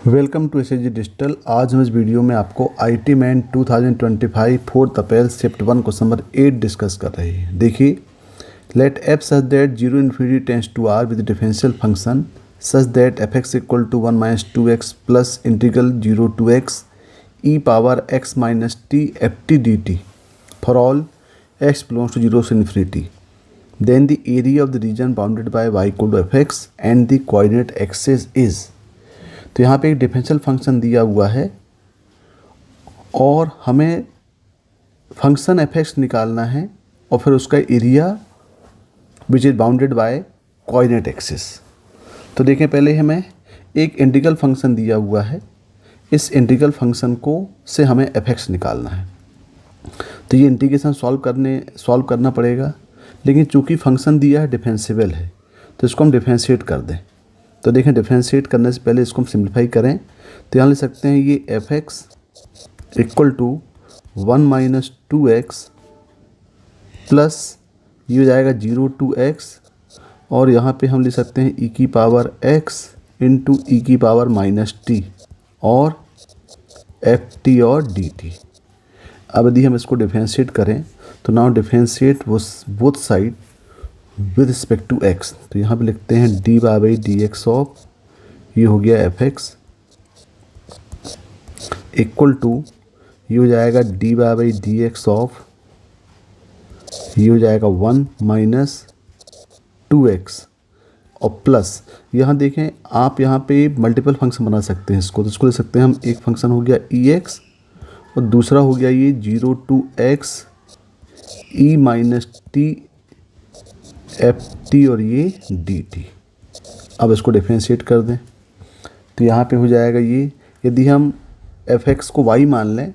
Welcome to SSG digital. आज हम इस वीडियो में आपको आईटी मैन 2025 4 अप्रैल शिफ्ट 1 क्वेश्चन नंबर 8 डिस्कस कर रहे हैं। देखिए, let f such that 0 infinity tends to R with differential function such that f x equal to 1 minus 2x plus integral 0 to x e power x minus t f t d t for all x belongs to 0 से infinity. Then the area of the region bounded bye y equal to f x and the coordinate axis is. तो यहाँ पे एक differential function दिया हुआ है और हमें फंक्शन एफ एक्स निकालना है और फिर उसका area which is bounded by coordinate axis. तो देखें, पहले हमें एक इंटीग्रल फंक्शन दिया हुआ है, इस इंटीग्रल फंक्शन को से हमें एफ एक्स निकालना है। तो ये इंटीग्रेशन सॉल्व करना पड़ेगा, लेकिन चूंकि फंक्शन दिया है डिफरेंशिएबल है तो इसको हम डिफरेंशिएट कर दें। तो देखें, डिफरेंशिएट करने से पहले इसको हम सिंप्लीफाई करें तो यहाँ ले सकते हैं ये f x equal to 1 minus 2x plus ये हो जाएगा 0 टू x और यहाँ पे हम ले सकते हैं e की पावर x इंटू ई की पावर माइनस टी और एफ टी और डी टी। अब यदि हम इसको डिफरेंशिएट करें तो now differentiate both side with respect to x। तो यहाँ पे लिखते हैं d by d x of ये हो गया एफ एक्स इक्वल टू ये हो जाएगा D by d x of ये हो जाएगा 1 माइनस 2x और प्लस यहाँ देखें, आप यहाँ पे मल्टीपल फंक्शन बना सकते हैं इसको। तो इसको ले सकते हैं हम, एक फंक्शन हो गया ई एक्स और दूसरा हो गया ये 0 to x e minus t f t और ये डी टी। अब इसको डिफरेंशिएट कर दें तो यहाँ पे हो जाएगा ये, यदि हम एफ एक्स को y मान लें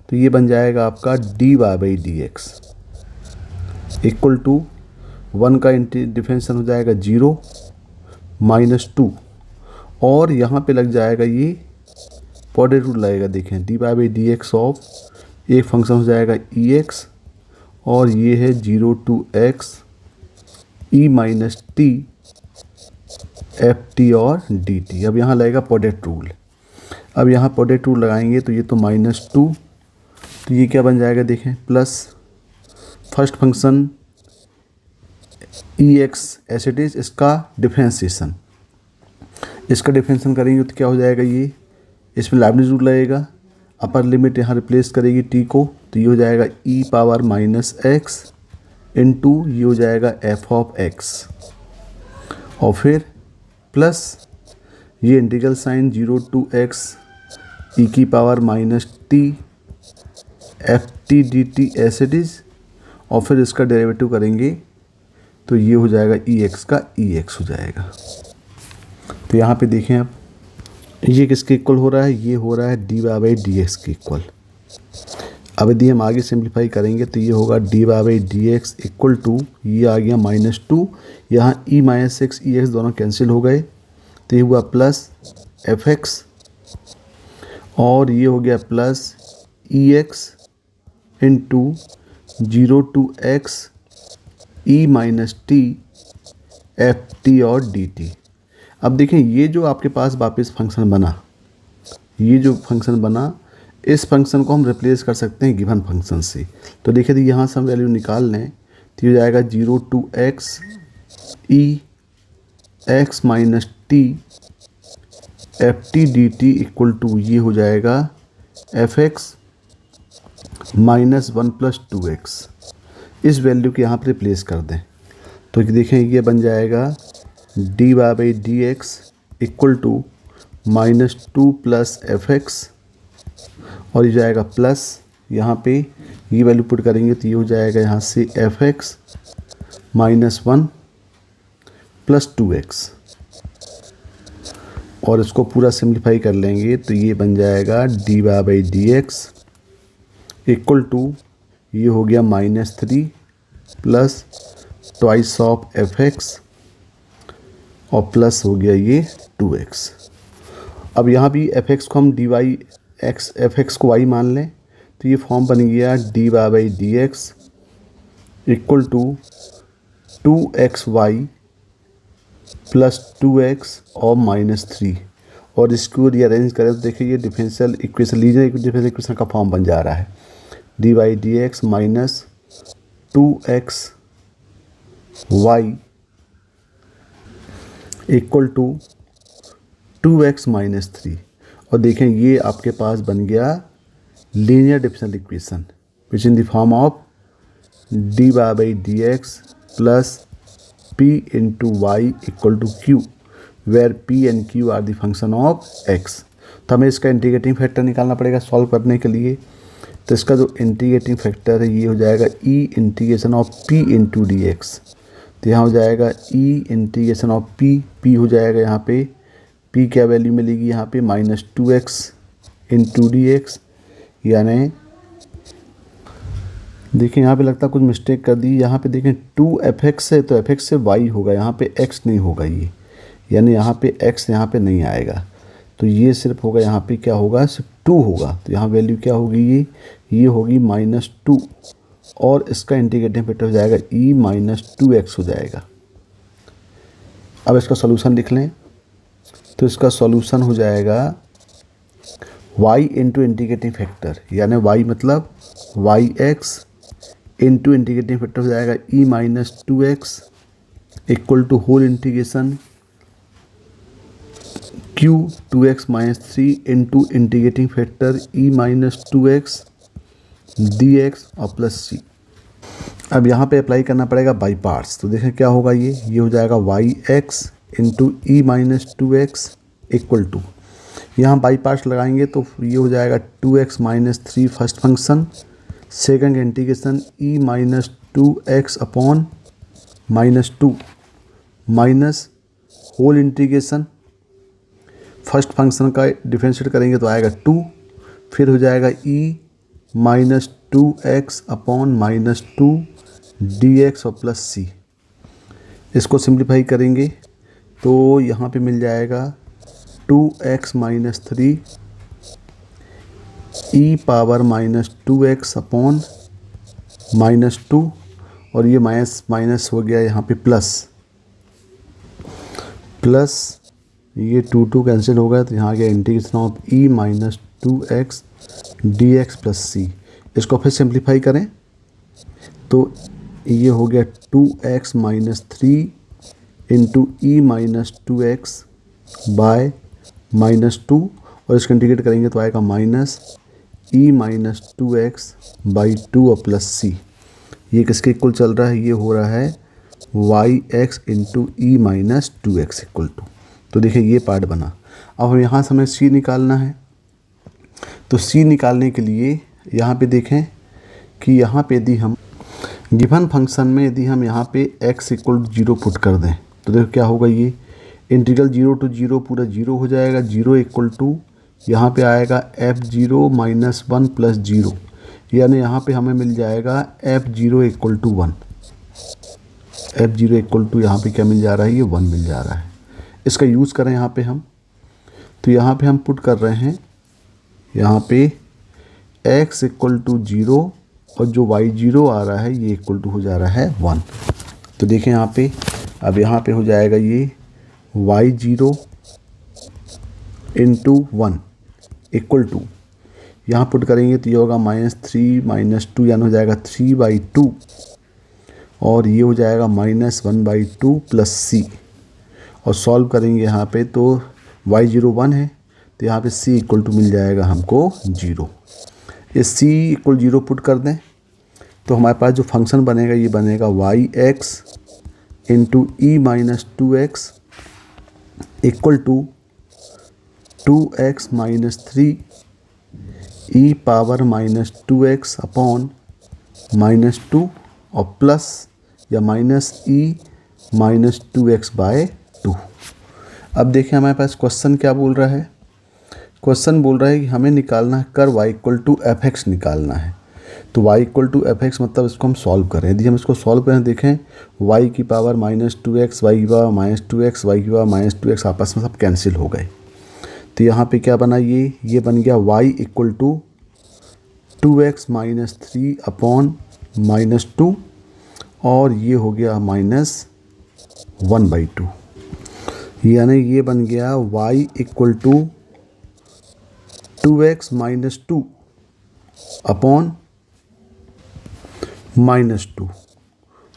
तो ये बन जाएगा आपका d y by d x equal to 1 का डिफरेंशियल हो जाएगा 0 माइनस 2 और यहाँ पे लग जाएगा ये पॉडेड रूल लगेगा। देखें, d y by d x of एक फंक्शन हो जाएगा ई एक्स और ये है 0 to x e minus t f t और डी टी। अब यहाँ लगेगा पॉडेट रूल। अब यहाँ पॉडेट रूल लगाएंगे तो ये तो माइनस 2, तो ये क्या बन जाएगा देखें, plus first function E x S it is, इसका डिफरेंशिएशन करेंगे तो क्या हो जाएगा, ये इसमें लाइब्निज रूल लगेगा, अपर लिमिट यहाँ रिप्लेस करेगी टी को, तो ये हो जाएगा ई पावर माइनस एक्स इंटू ये हो जाएगा एफ ऑफ एक्स और फिर प्लस ये इंटीग्रल साइन 0 टू एक्स ई की power minus t f t d T S it is और फिर इसका डेरिवेटिव करेंगे तो ये हो जाएगा ई एक्स का ई एक्स हो जाएगा। तो यहाँ पे देखें, अब ये किसके इक्वल हो रहा है, ये हो रहा है d y by d x के इक्वल। अब यदि हम आगे सिंप्लीफाई करेंगे तो ये होगा d y by d x equal to ये आ गया माइनस 2, यहाँ e minus x e x दोनों कैंसिल हो गए तो ये हुआ प्लस एफ एक्स और ये हो गया plus e x into 0 to x e minus t f t और डी टी। अब देखें, ये जो आपके पास वापस फंक्शन बना, ये जो फंक्शन बना, इस फंक्शन को हम रिप्लेस कर सकते हैं गिवन फंक्शन से। तो देखिए, यहाँ से हम वैल्यू निकाल लें तो ये हो जाएगा 0 to x e x minus t f t d t equal to ये हो जाएगा F x minus 1 plus 2x। इस वैल्यू के यहाँ पर रिप्लेस कर दें तो देखें, ये बन जाएगा d y by d x equal to minus 2 plus f x और ये जाएगा प्लस, यहाँ पे ये वैल्यू पुट करेंगे तो ये हो जाएगा यहाँ से F x minus 1 plus 2x और इसको पूरा सिंप्लीफाई कर लेंगे तो ये बन जाएगा d y by d x equal to ये हो गया minus 3 plus twice of f x और प्लस हो गया ये 2x। अब यहाँ भी एफ एक्स को हम d y x f x को y मान लें तो ये फॉर्म बन गया d y by d x equal to 2xy प्लस 2x और माइनस 3 और इसको रीअरेंज करें तो देखिए ये differential equation, linear differential equation का फॉर्म बन जा रहा है। D by d x minus 2x y equal to 2x minus 3। और देखें ये आपके पास बन गया linear differential equation which in the form of d by d x plus p into y equal to q, where p and q are the function of x। तो हमें इसका इंटीग्रेटिंग फैक्टर निकालना पड़ेगा सॉल्व करने के लिए। तो इसका जो इंटीग्रेटिंग फैक्टर है ये हो जाएगा e integration of p into D x. तो यहाँ हो जाएगा e इंटीग्रेशन ऑफ p हो जाएगा यहाँ पे p क्या वैल्यू मिलेगी यहाँ पे -2x इंटू डी एक्स, यानी देखिए यहाँ पे लगता है कुछ मिस्टेक कर दी। यहाँ पे देखें 2f(x) है तो f(x) से y होगा, यहाँ पे x नहीं होगा ये, यानी यहाँ पे x यहाँ पे नहीं आएगा। तो ये सिर्फ होगा यहाँ पे क्या होगा, सिर्फ 2 होगा। तो यहाँ वैल्यू क्या होगी, ये होगी -2 और इसका इंटीग्रेटिंग फैक्टर हो जाएगा e -2x हो जाएगा। अब इसका सॉल्यूशन लिख लें। तो इसका सॉल्यूशन हो जाएगा y इंटू इंटीग्रेटिंग फैक्टर, यानी y मतलब yx इंटू इंटीग्रेटिंग फैक्टर हो जाएगा e -2x equal to whole integration q 2x minus 3 into integrating factor e -2x dx और प्लस c। अब यहाँ पे अप्लाई करना पड़ेगा बाई पार्ट्स। तो देखें क्या होगा, ये हो जाएगा yx into e -2x equal to, यहाँ बाई पार्ट्स लगाएंगे तो ये हो जाएगा 2x minus 3 first function, second integration e -2x upon -2 minus whole integration first function का डिफरेंशिएट करेंगे तो आएगा 2, फिर हो जाएगा e -2x अपॉन -2 dx और प्लस c। इसको सिंप्लीफाई करेंगे तो यहाँ पे मिल जाएगा 2x minus 3 e power -2x upon -2 और ये माइनस हो गया यहाँ पे प्लस ये 2 कैंसिल हो गया तो यहाँ आ गया integration of e -2x dx plus c। इसको फिर सिंप्लीफाई करें तो ये हो गया 2x minus 3 into e -2x bye -2 और इसको इंटीग्रेट करेंगे तो आएगा माइनस e -2x बाई 2 और प्लस c। ये किसके इक्वल चल रहा है, ये हो रहा है yx into e -2x equal to. तो देखिए ये पार्ट बना। अब हम यहाँ से हमें c निकालना है। तो c निकालने के लिए यहाँ पे देखें कि यहाँ पे यदि हम गिवन फंक्शन में यदि हम यहाँ पे x इक्वल 0 पुट कर दें तो देखो क्या होगा, ये इंटीग्रल 0 to 0 पूरा 0 हो जाएगा। 0 इक्वल टू यहाँ पे आएगा f0 माइनस 1 प्लस 0, यानी यहाँ पे हमें मिल जाएगा f0 equal to 1। f0 equal to यहाँ पे क्या मिल जा रहा है, ये 1 मिल जा रहा है। इसका यूज़ करें यहाँ पे हम, तो यहाँ पे हम पुट कर रहे हैं यहाँ पे x इक्वल टू 0 और जो y0 आ रहा है ये इक्वल टू हो जा रहा है 1। तो देखें यहाँ पे, अब यहाँ पे हो जाएगा ये y0 इंटू 1 इक्वल टू, यहाँ पुट करेंगे तो ये होगा -3 -2 यानी हो जाएगा 3/2 और ये हो जाएगा -1/2 प्लस c। और सॉल्व करेंगे यहाँ पे तो y0 1 है तो यहाँ पे c इक्वल टू मिल जाएगा हमको 0। इस c इक्वल 0 पुट कर दें तो हमारे पास जो फंक्शन बनेगा ये बनेगा yx into e -2x equal to 2x minus 3 e power -2x upon -2 और प्लस या माइनस e -2x बाय 2। अब देखिए हमारे पास क्वेश्चन क्या बोल रहा है, क्वेश्चन बोल रहा है कि हमें निकालना है कर y इक्वल टू fx निकालना है। तो y इक्वल टू fx मतलब इसको हम सॉल्व करें। यदि हम इसको सॉल्व करें देखें y की पावर -2x y की पावर -2x y की पावर -2x आपस में सब कैंसिल हो गए। तो यहाँ पे क्या बना, ये बन गया y equal to 2x minus 3 upon -2 और ये हो गया -1/2। यानी ये बन गया y equal to 2x minus 2 upon -2।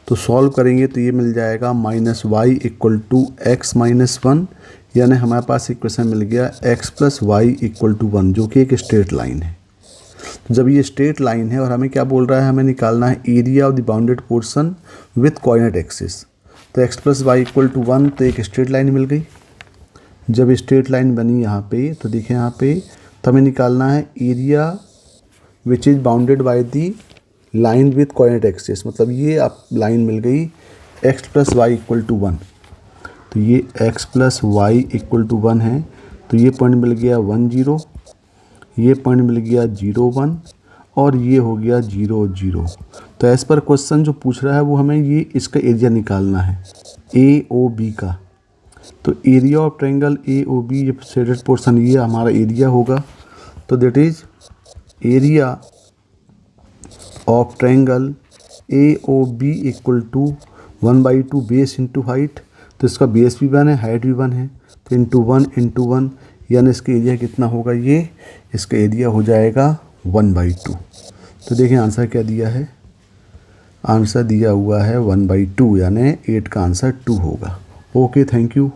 तो सॉल्व करेंगे तो ये मिल जाएगा -y equal to x minus 1, यानी हमारे पास इक्वेशन मिल गया x plus y equal to 1, जो कि एक स्ट्रेट लाइन है। तो जब ये स्ट्रेट लाइन है और हमें क्या बोल रहा है, हमें निकालना है area of the bounded portion with coordinate axis. तो x plus y equal to 1, तो एक स्ट्रेट लाइन मिल गई। जब स्ट्रेट लाइन बनी यहाँ पे, तो देखिए यहाँ पे, तो हमें निकालना है area which is bounded by the line with coordinate axis. मतलब ये आप लाइन मिल गई x plus y equal to 1, तो ये x plus y equal to 1 है। तो ये पॉइंट मिल गया 1 0, ये पॉइंट मिल गया 0 1, और ये हो गया 0 0। तो एज़ पर क्वेश्चन जो पूछ रहा है वो हमें ये इसका एरिया निकालना है AOB का। तो एरिया ऑफ ट्रायंगल AOB, ये शेडेड पोर्शन, ये हमारा एरिया होगा। तो that is area of triangle AOB equal to 1/2 base into height. तो इसका बेस भी 1 है, हाइट भी 1 है, तो इंटू 1, यानी इसका एरिया कितना होगा, ये इसका एरिया हो जाएगा 1/2। तो देखिए आंसर क्या दिया है, आंसर दिया हुआ है 1/2, यानी 8 का आंसर 2 होगा। Okay, thank you.